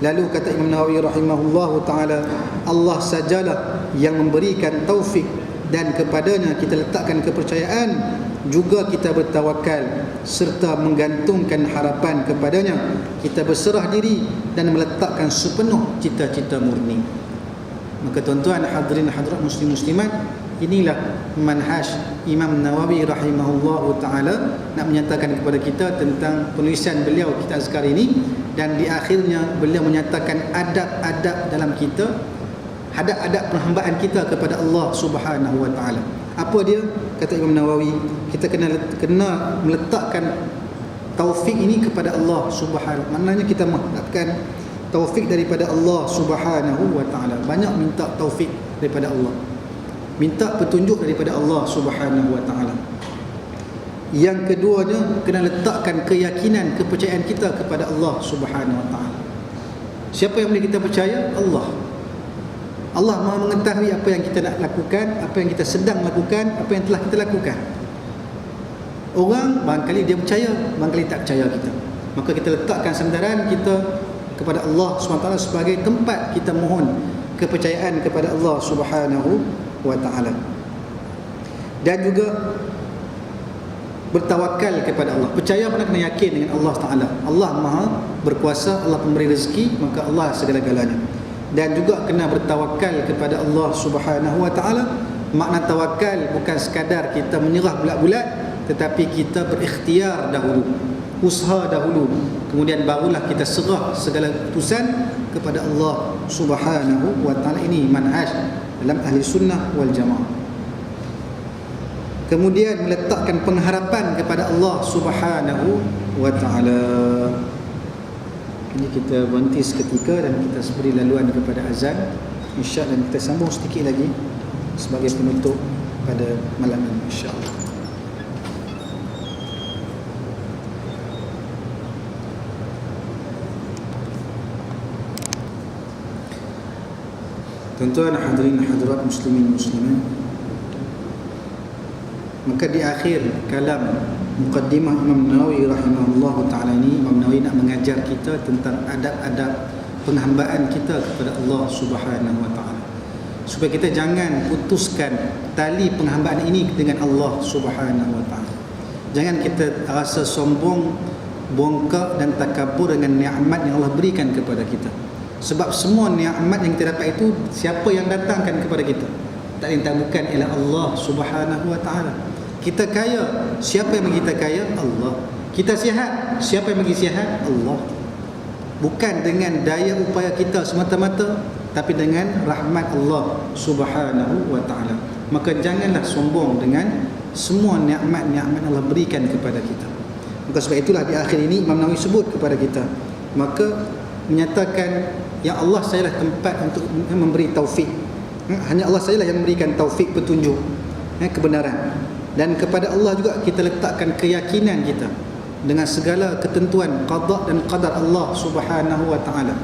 Lalu kata Imam Nawawi rahimahullahu ta'ala, Allah sajalah yang memberikan taufik dan kepadanya kita letakkan kepercayaan, juga kita bertawakal serta menggantungkan harapan kepadanya. Kita berserah diri dan meletakkan sepenuh cita-cita murni. Maka tuan-tuan hadirin hadirat muslim muslimat, inilah manhaj Imam Nawawi rahimahullahu ta'ala nak menyatakan kepada kita tentang penulisan beliau kitab azkar ini. Dan di akhirnya beliau menyatakan adab-adab dalam kita, adab-adab perhambaan kita kepada Allah Subhanahu wa ta'ala. Apa dia? Kata Imam Nawawi, kita kena meletakkan taufik ini kepada Allah Subhanahu. Maknanya kita mengharapkan taufik daripada Allah Subhanahu wa ta'ala. Banyak minta taufik daripada Allah, minta petunjuk daripada Allah Subhanahu wa ta'ala. Yang keduanya, kena letakkan keyakinan, kepercayaan kita kepada Allah Subhanahu wa ta'ala. Siapa yang boleh kita percaya? Allah. Allah Maha mengetahui apa yang kita nak lakukan, apa yang kita sedang lakukan, apa yang telah kita lakukan. Orang barangkali dia percaya, barangkali tak percaya kita. Maka kita letakkan sandaran kita kepada Allah SWT sebagai tempat kita mohon kepercayaan kepada Allah Subhanahu wa ta'ala. Dan juga bertawakal kepada Allah. Percaya mana kena yakin dengan Allah Ta'ala. Allah Maha berkuasa, Allah pemberi rezeki, maka Allah segala-galanya. Dan juga kena bertawakal kepada Allah Subhanahu wa ta'ala. Makna tawakal bukan sekadar kita menyerah bulat-bulat, tetapi kita berikhtiar dahulu, usaha dahulu, kemudian barulah kita serah segala keputusan kepada Allah Subhanahu wa ta'ala. Ini manhaj dalam ahli sunnah wal jamaah. Kemudian meletakkan pengharapan kepada Allah Subhanahu wa ta'ala. Jadi kita berhenti seketika dan kita beri laluan kepada azan, insya-Allah, dan kita sambung sedikit lagi sebagai penutup pada malam ini, insya-Allah. Tuan-tuan hadirin hadirat muslimin muslimat, maka di akhir kalam muqaddimah Imam Nawawi rahimahullah ta'ala ini, Imam Nawawi nak mengajar kita tentang adab-adab penghambaan kita kepada Allah subhanahu wa ta'ala, supaya kita jangan putuskan tali penghambaan ini dengan Allah subhanahu wa ta'ala. Jangan kita rasa sombong, bongkak dan takabur dengan nikmat yang Allah berikan kepada kita. Sebab semua nikmat yang kita dapat itu, siapa yang datangkan kepada kita? Tak lain tak bukan ialah Allah subhanahu wa ta'ala. Kita kaya, siapa yang bagi kita kaya? Allah. Kita sihat, siapa yang bagi sihat? Allah. Bukan dengan daya upaya kita semata-mata, tapi dengan rahmat Allah subhanahu wa ta'ala. Maka janganlah sombong dengan semua nikmat-nikmat Allah berikan kepada kita. Maka sebab itulah di akhir ini Imam Nawawi sebut kepada kita, maka menyatakan, ya Allah, sajalah tempat untuk memberi taufik. Hanya Allah sajalah yang memberikan taufik, petunjuk, kebenaran. Dan kepada Allah juga kita letakkan keyakinan kita dengan segala ketentuan qada dan qadar Allah subhanahu wa ta'ala.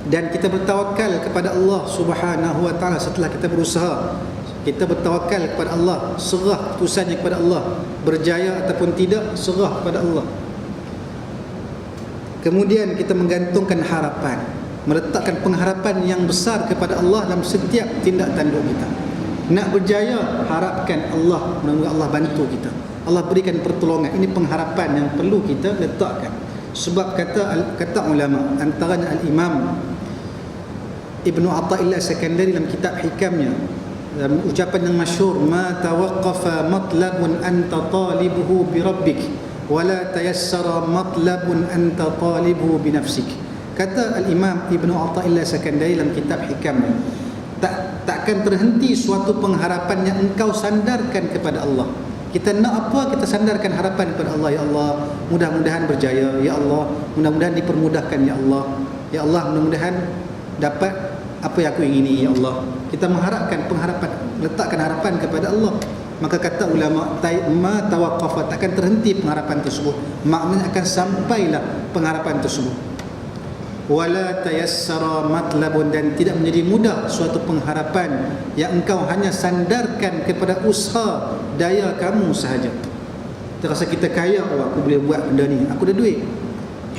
Dan kita bertawakal kepada Allah subhanahu wa ta'ala setelah kita berusaha. Kita bertawakal kepada Allah, serah keputusannya kepada Allah. Berjaya ataupun tidak, serah kepada Allah. Kemudian kita menggantungkan harapan, meletakkan pengharapan yang besar kepada Allah dalam setiap tindak tanduk kita. Nak berjaya, harapkan Allah, mudah-mudahan Allah bantu kita, Allah berikan pertolongan. Ini pengharapan yang perlu kita letakkan. Sebab kata ulama, antaranya Al-Imam Ibnu Athaillah Sakandari dalam kitab Hikamnya, dalam ucapan yang masyhur, ma tawaqqafa matlabun anta talibuhu bi rabbik wala tayassara matlabun anta talibuhu bi nafsik. Kata Al-Imam Ibnu Athaillah Sakandari dalam kitab Hikamnya, takkan terhenti suatu pengharapan yang engkau sandarkan kepada Allah. Kita nak apa, kita sandarkan harapan kepada Allah. Ya Allah, mudah-mudahan berjaya. Ya Allah, mudah-mudahan dipermudahkan. Ya Allah, ya Allah, mudah-mudahan dapat apa yang aku ingini. Ya Allah, kita mengharapkan pengharapan, letakkan harapan kepada Allah. Maka kata ulama, ma tawaqqafa, takkan terhenti pengharapan tersebut, maknanya akan sampailah pengharapan tersebut. Wala tayassara matlabun, dan tidak menjadi mudah suatu pengharapan yang engkau hanya sandarkan kepada usaha daya kamu sahaja. Terasa kita kaya, oh aku boleh buat benda ni, aku ada duit,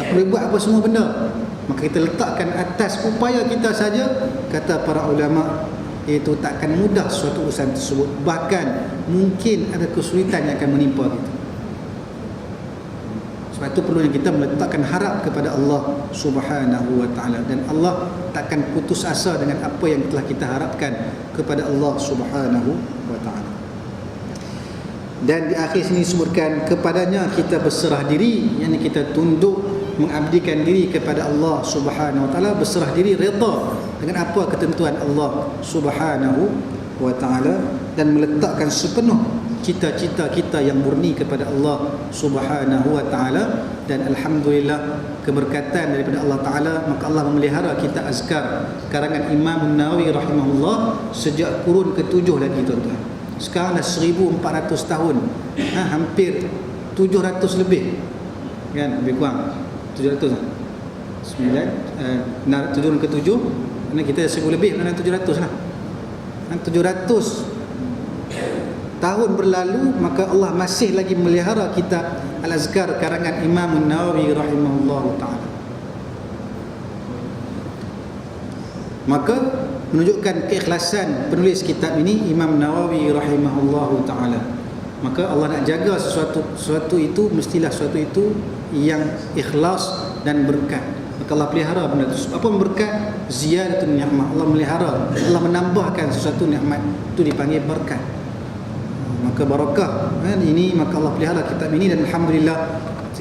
aku boleh buat apa semua benda. Maka kita letakkan atas upaya kita saja, kata para ulama, itu takkan mudah suatu urusan tersebut. Bahkan mungkin ada kesulitan yang akan menimpa kita. Sebab itu perlunya kita meletakkan harap kepada Allah subhanahu wa ta'ala. Dan Allah takkan putus asa dengan apa yang telah kita harapkan kepada Allah subhanahu wa ta'ala. Dan di akhir sini disebutkan, kepadanya kita berserah diri, yakni kita tunduk, mengabdikan diri kepada Allah subhanahu wa ta'ala, berserah diri, redha dengan apa ketentuan Allah subhanahu wa ta'ala, dan meletakkan sepenuh cita-cita kita yang murni kepada Allah subhanahu wa ta'ala. Dan alhamdulillah, keberkatan daripada Allah ta'ala, maka Allah memelihara kita azkar karangan Imam Nawawi rahimahullah sejak kurun ke-7 lagi, tuan-tuan. Sekarang dah 1400 tahun, hampir 700 lebih, kan, lebih kurang 700 lah. 9 turun ke-7, kita 1000 lebih, 700 lah. 700 tahun berlalu, maka Allah masih lagi melihara kitab Al-Azkar karangan Imam Nawawi rahimahullah ta'ala. Maka menunjukkan keikhlasan penulis kitab ini, Imam Nawawi rahimahullah ta'ala. Maka Allah nak jaga sesuatu itu, mestilah sesuatu itu yang ikhlas dan berkat. Maka Allah pelihara benda itu. Apa berkat? Ziyadatun ni'mah. Allah melihara, Allah menambahkan sesuatu nikmat, itu dipanggil berkat. Maka barakah ini, maka Allah pelihara kitab ini. Dan alhamdulillah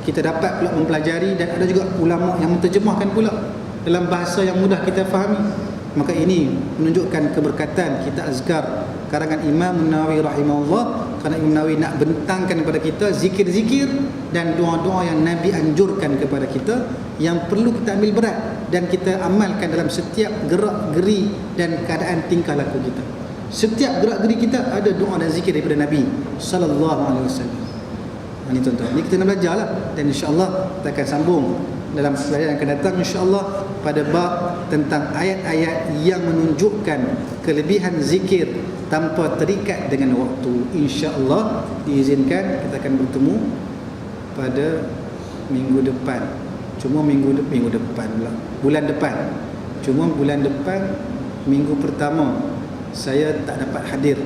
kita dapat pula mempelajari, dan ada juga ulama yang menterjemahkan pula dalam bahasa yang mudah kita fahami. Maka ini menunjukkan keberkatan kita azkar karangan Imam Nawawi rahimahullah, kerana Imam Nawawi nak bentangkan kepada kita zikir-zikir dan doa-doa yang Nabi anjurkan kepada kita, yang perlu kita ambil berat dan kita amalkan dalam setiap gerak-geri dan keadaan tingkah laku kita. Setiap gerak-geri kita ada doa dan zikir daripada Nabi sallallahu alaihi wasallam. Ini tuan-tuan, ini kita nak belajar lah, dan insya-Allah kita akan sambung dalam pelajaran yang akan datang insya-Allah pada bab tentang ayat-ayat yang menunjukkan kelebihan zikir tanpa terikat dengan waktu. Insya-Allah diizinkan kita akan bertemu pada minggu depan. Cuma minggu depan pula. Bulan depan. Cuma bulan depan minggu pertama saya tak dapat hadir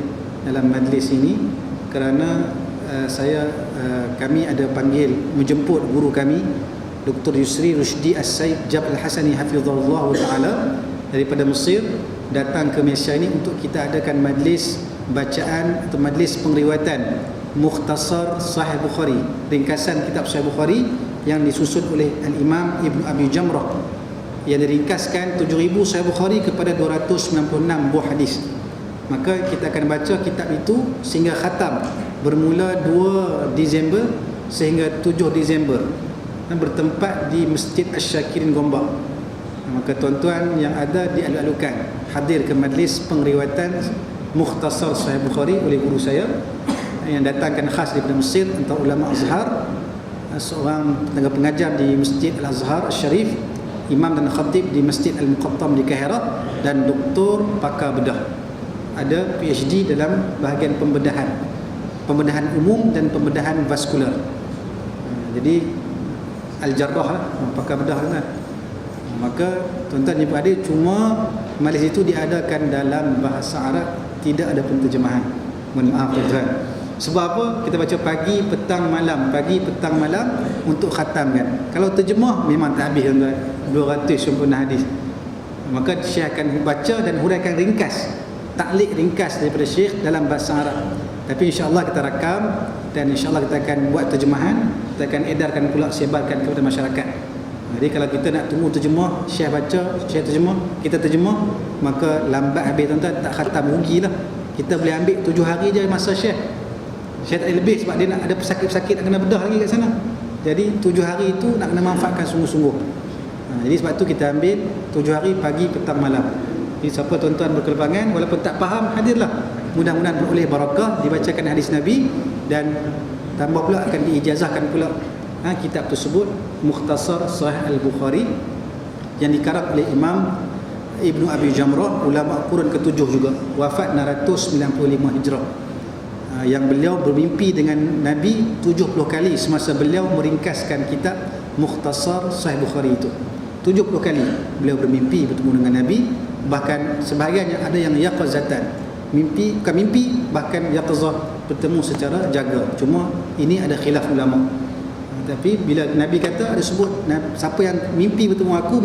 dalam majlis ini kerana kami ada panggil menjemput guru kami Dr. Yusri Rushdi As-Said Jabal Hasani hafizahullah taala daripada Mesir, datang ke Malaysia ini untuk kita adakan majlis bacaan atau majlis pengriwayatan Mukhtasar Sahih Bukhari, ringkasan kitab Sahih Bukhari yang disusun oleh Al-Imam Ibnu Abi Jamrah, yang diringkaskan 7,000 Sahih Bukhari kepada 296 buah hadis. Maka kita akan baca kitab itu sehingga khatam, bermula 2 Disember sehingga 7 Disember, dan bertempat di Masjid Asy-Syakirin Gombak. Maka tuan-tuan yang ada dialu-alukan hadir ke majlis pengriwayatan Mukhtasar Sahih Bukhari oleh guru saya yang datangkan khas daripada Mesir, antara ulama Azhar, seorang tenaga pengajar di Masjid Al-Azhar Al-Sharif, imam dan khatib di Masjid Al-Muqattam di Kairah, dan doktor pakar bedah. Ada PhD dalam bahagian pembedahan umum dan pembedahan vaskular. Jadi Al-Jarrah lah, pakar bedah kan. Maka tuan-tuan jumpa adik, cuma majlis itu diadakan dalam bahasa Arab, tidak ada penterjemahan. Mohon maaf tuan-tuan. Sebab apa? Kita baca pagi, petang, malam untuk khatamkan. Kalau terjemah memang tak habis tuan-tuan, 200 sempurna hadis. Maka Syekh akan baca dan huraikan ringkas, taklik ringkas daripada Syekh dalam bahasa Arab. Tapi insya-Allah kita rakam dan insya-Allah kita akan buat terjemahan, kita akan edarkan pula, sebarkan kepada masyarakat. Jadi kalau kita nak tunggu terjemah, Syekh baca, Syekh terjemah, kita terjemah, maka lambat habis tuan-tuan, tak khatam, rugilah. Kita boleh ambil 7 hari je masa Syekh. Syekh tak lebih sebab dia nak ada pesakit-pesakit nak kena bedah lagi kat sana. Jadi 7 hari itu nak kena manfaatkan sungguh-sungguh. Jadi sebab tu kita ambil 7 hari, pagi, petang, malam. Jadi siapa tuan-tuan berkelepangan, walaupun tak faham, hadirlah. Mudah-mudahan beroleh barakah, dibacakan hadis Nabi, dan tambah pula akan diijazahkan pula kitab tersebut, Mukhtasar Sahih Al-Bukhari, yang dikarang oleh Imam Ibnu Abi Jamrah, ulama kurun ke-7 juga, wafat 695 Hijrah. Yang beliau bermimpi dengan Nabi 70 kali semasa beliau meringkaskan kitab Mukhtasar Sahih Bukhari itu. 70 kali beliau bermimpi bertemu dengan Nabi, bahkan sebahagiannya ada yang yaqazatan, mimpi, bukan mimpi, bahkan yaqazah, bertemu secara jaga. Cuma ini ada khilaf ulama. Tapi bila Nabi kata, ada sebut siapa yang mimpi bertemu aku,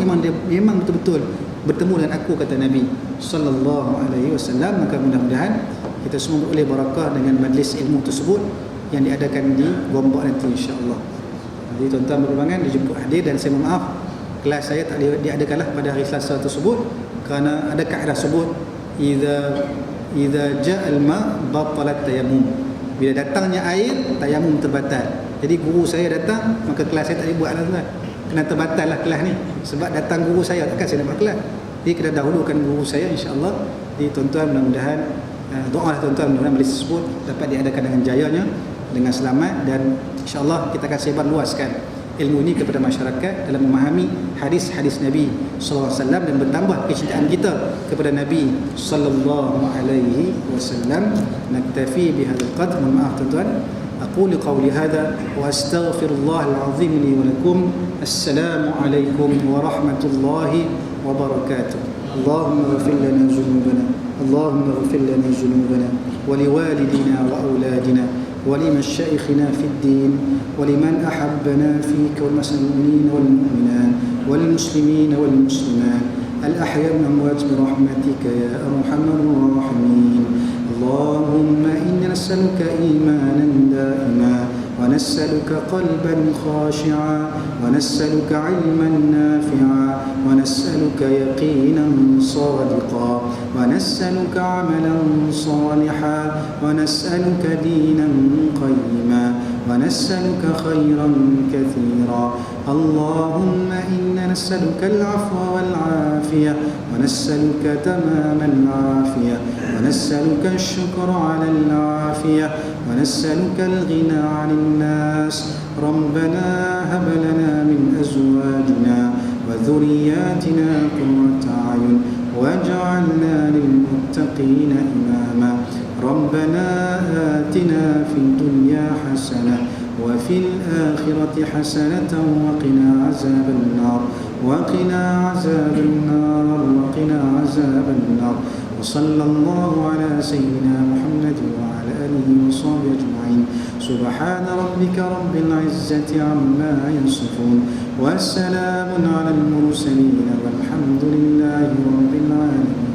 memang betul-betul bertemu dengan aku, kata Nabi sallallahu alaihi wasallam. Maka mudah-mudahan kita semua beroleh barakah dengan majlis ilmu tersebut yang diadakan di Gombak nanti insya-Allah. Jadi tuan-tuan berkelepangan dijemput hadir, dan saya mohon maaf kelas saya tak diadakanlah pada hari Selasa tersebut kerana ada kaedah sebut idza ja'al ma batalat tayammum. Bila datangnya air, tayamum terbatal. Jadi guru saya datang, maka kelas saya tak boleh buat lah, kena terbatal lah kelas ni. Sebab datang guru saya, takkan saya nak buat kelas. Jadi kena dahulukan guru saya insya-Allah. Jadi tuan-tuan mudah-mudahan doa lah tuan-tuan, mudah-mudahan majlis tersebut dapat diadakan dengan jayanya, dengan selamat, dan insya-Allah kita akan sebar luaskan ilmu ini kepada masyarakat dalam memahami hadis-hadis Nabi sallallahu alaihi wasallam, dan bertambah kecintaan kita kepada Nabi sallallahu alaihi wasallam. Naktafi bihadzal qadr. Maaf tuan-tuan, aqulu qawli hadha wa astaghfirullahal azim li wa lakum. Assalamu alaikum warahmatullahi wabarakatuh. Allahumma ighfir lana dhunubana, Allahumma ighfir lana dhunubana wa liwalidina wa auladina ولمشايخنا في الدين ولمن أحبنا فيك والمسلمين والمؤمنات والمسلمين والمسلمات الأحياء والأموات برحمتك يا أرحم الراحمين. اللهم إنا نسألك إيمانا دائما ونسألك قلبا خاشعا ونسألك علما نافعا ونسألك يقينا صادقا ونسألك عملا صالحا ونسألك دينا قيما ونسألك خيرا كثيرا اللهم إنا نسألك العفو والعافية ونسألك تمام العافية ونسألك الشكر على العافية ونسألك الغنى عن الناس ربنا هب لنا من أزواجنا وذرياتنا قرة أعين واجعلنا للمتقين إماما ربنا آتنا في الدنيا حسنة وفي الآخرة حسنة وقنا عذاب النار وقنا عذاب النار وقنا عذاب النار وصلى الله على سيدنا محمد وعلى آله وصحبه أجمعين سبحان ربك رب العزة عما يصفون والسلام على المرسلين والحمد لله رب العالمين.